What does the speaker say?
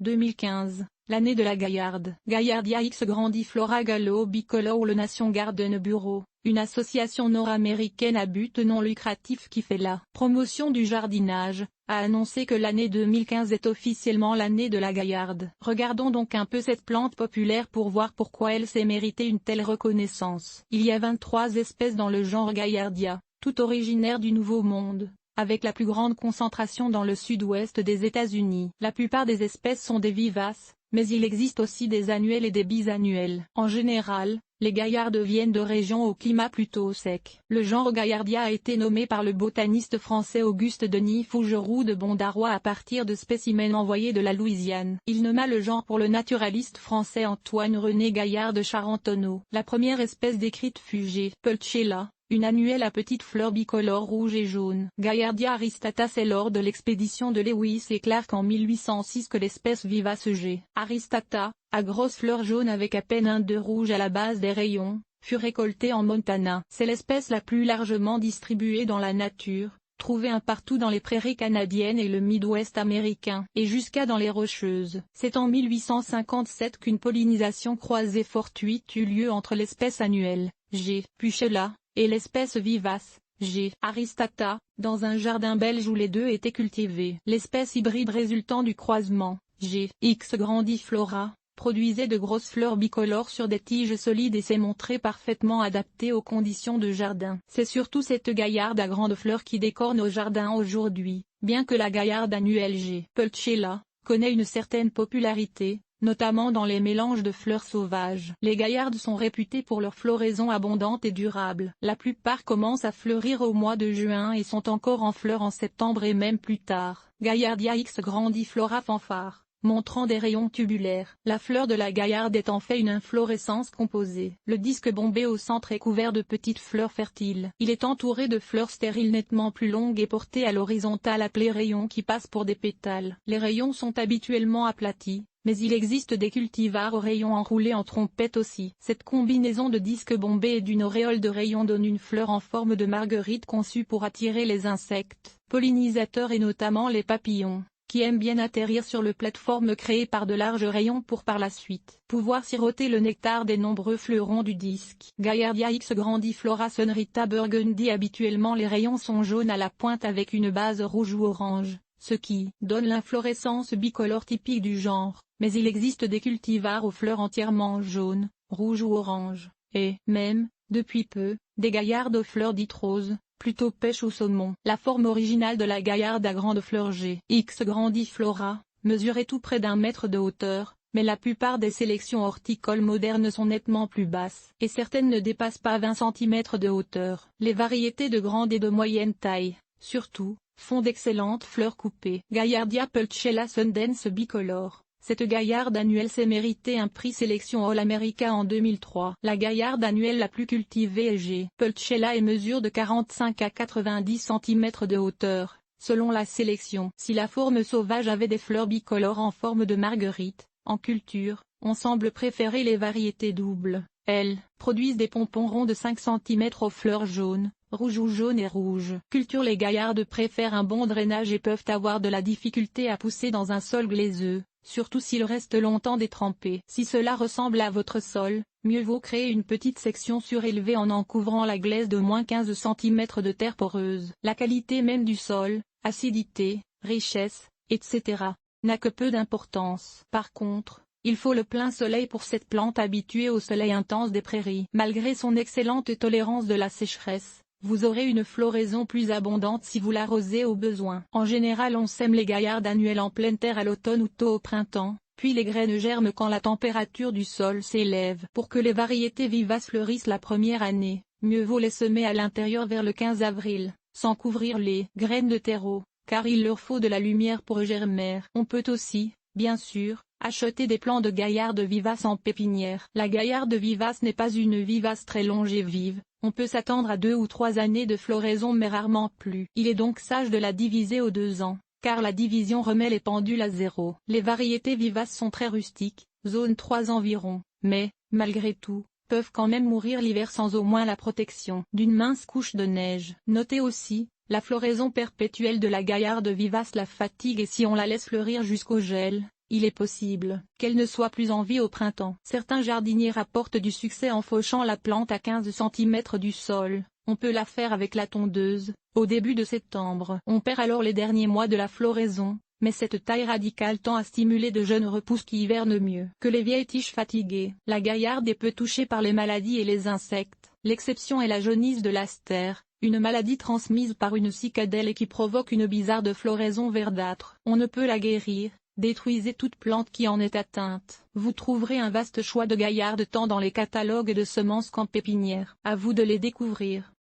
2015, l'année de la gaillarde. Gaillardia X grandiflora gallo bicolore. Le Nation Garden Bureau, une association nord-américaine à but non lucratif qui fait la promotion du jardinage, a annoncé que l'année 2015 est officiellement l'année de la gaillarde. Regardons donc un peu cette plante populaire pour voir pourquoi elle s'est méritée une telle reconnaissance. Il y a 23 espèces dans le genre Gaillardia, toutes originaires du Nouveau Monde, avec la plus grande concentration dans le sud-ouest des États-Unis. La plupart des espèces sont des vivaces, mais il existe aussi des annuelles et des bisannuelles. En général, les gaillardes viennent de régions au climat plutôt sec. Le genre Gaillardia a été nommé par le botaniste français Auguste Denis Fougeroux de Bondaroy à partir de spécimens envoyés de la Louisiane. Il nomma le genre pour le naturaliste français Antoine-René Gaillard de Charentonneau. La première espèce décrite fut G. pulchella, une annuelle à petites fleurs bicolores rouges et jaunes. Gaillardia aristata. C'est lors de l'expédition de Lewis et Clark en 1806 que l'espèce vivace G. aristata, à grosses fleurs jaunes avec à peine un de rouge à la base des rayons, fut récoltée en Montana. C'est l'espèce la plus largement distribuée dans la nature, trouvée un partout dans les prairies canadiennes et le Midwest américain, et jusqu'à dans les Rocheuses. C'est en 1857 qu'une pollinisation croisée fortuite eut lieu entre l'espèce annuelle, G. pulchella, et l'espèce vivace, G. aristata, dans un jardin belge où les deux étaient cultivés. L'espèce hybride résultant du croisement, G. X grandiflora, produisait de grosses fleurs bicolores sur des tiges solides et s'est montrée parfaitement adaptée aux conditions de jardin. C'est surtout cette gaillarde à grandes fleurs qui décore nos jardins aujourd'hui, bien que la gaillarde annuelle G. pulchella connaît une certaine popularité, notamment dans les mélanges de fleurs sauvages. Les gaillardes sont réputées pour leur floraison abondante et durable. La plupart commencent à fleurir au mois de juin et sont encore en fleurs en septembre et même plus tard. Gaillardia X grandiflora fanfare, montrant des rayons tubulaires. La fleur de la gaillarde est en fait une inflorescence composée. Le disque bombé au centre est couvert de petites fleurs fertiles. Il est entouré de fleurs stériles nettement plus longues et portées à l'horizontale appelées rayons qui passent pour des pétales. Les rayons sont habituellement aplatis, mais il existe des cultivars aux rayons enroulés en trompette aussi. Cette combinaison de disques bombés et d'une auréole de rayons donne une fleur en forme de marguerite conçue pour attirer les insectes, pollinisateurs et notamment les papillons, qui aiment bien atterrir sur le plateforme créée par de larges rayons pour par la suite pouvoir siroter le nectar des nombreux fleurons du disque. Gaillardia X grandiflora Sunrita burgundy. Habituellement les rayons sont jaunes à la pointe avec une base rouge ou orange, ce qui donne l'inflorescence bicolore typique du genre, mais il existe des cultivars aux fleurs entièrement jaunes, rouges ou oranges, et même, depuis peu, des gaillardes aux fleurs dites roses, plutôt pêche ou saumon. La forme originale de la gaillarde à grandes fleurs G. X grandiflora mesurait tout près d'1 mètre de hauteur, mais la plupart des sélections horticoles modernes sont nettement plus basses, et certaines ne dépassent pas 20 cm de hauteur. Les variétés de grande et de moyenne taille, surtout, font d'excellentes fleurs coupées. Gaillardia pulchella Sundance bicolore. Cette gaillarde annuelle s'est méritée un prix Sélection All America en 2003. La gaillarde annuelle la plus cultivée est G. pulchella et mesure de 45 à 90 cm de hauteur, selon la sélection. Si la forme sauvage avait des fleurs bicolores en forme de marguerite, en culture, on semble préférer les variétés doubles. Elles produisent des pompons ronds de 5 cm aux fleurs jaunes, rouges ou jaunes et rouges. Culture. Les gaillardes préfèrent un bon drainage et peuvent avoir de la difficulté à pousser dans un sol glaiseux, surtout s'il reste longtemps détrempé. Si cela ressemble à votre sol, mieux vaut créer une petite section surélevée en couvrant la glaise de moins 15 cm de terre poreuse. La qualité même du sol, acidité, richesse, etc., n'a que peu d'importance. Par contre, il faut le plein soleil pour cette plante habituée au soleil intense des prairies. Malgré son excellente tolérance de la sécheresse, vous aurez une floraison plus abondante si vous l'arrosez au besoin. En général on sème les gaillardes annuelles en pleine terre à l'automne ou tôt au printemps, puis les graines germent quand la température du sol s'élève. Pour que les variétés vivaces fleurissent la première année, mieux vaut les semer à l'intérieur vers le 15 avril, sans couvrir les graines de terreau, car il leur faut de la lumière pour germer. On peut aussi, bien sûr, acheter des plants de gaillarde vivace en pépinière. La gaillarde vivace n'est pas une vivace très longévive, on peut s'attendre à 2 ou 3 années de floraison mais rarement plus. Il est donc sage de la diviser aux 2 ans, car la division remet les pendules à zéro. Les variétés vivaces sont très rustiques, zone 3 environ, mais, malgré tout, peuvent quand même mourir l'hiver sans au moins la protection d'une mince couche de neige. Notez aussi, la floraison perpétuelle de la gaillarde vivace la fatigue et si on la laisse fleurir jusqu'au gel, il est possible qu'elle ne soit plus en vie au printemps. Certains jardiniers rapportent du succès en fauchant la plante à 15 cm du sol. On peut la faire avec la tondeuse, au début de septembre. On perd alors les derniers mois de la floraison, mais cette taille radicale tend à stimuler de jeunes repousses qui hivernent mieux que les vieilles tiges fatiguées. La gaillarde est peu touchée par les maladies et les insectes. L'exception est la jaunisse de l'astère, une maladie transmise par une cicadelle et qui provoque une bizarre floraison verdâtre. On ne peut la guérir. Détruisez toute plante qui en est atteinte. Vous trouverez un vaste choix de gaillardes tant dans les catalogues de semences qu'en pépinière. À vous de les découvrir.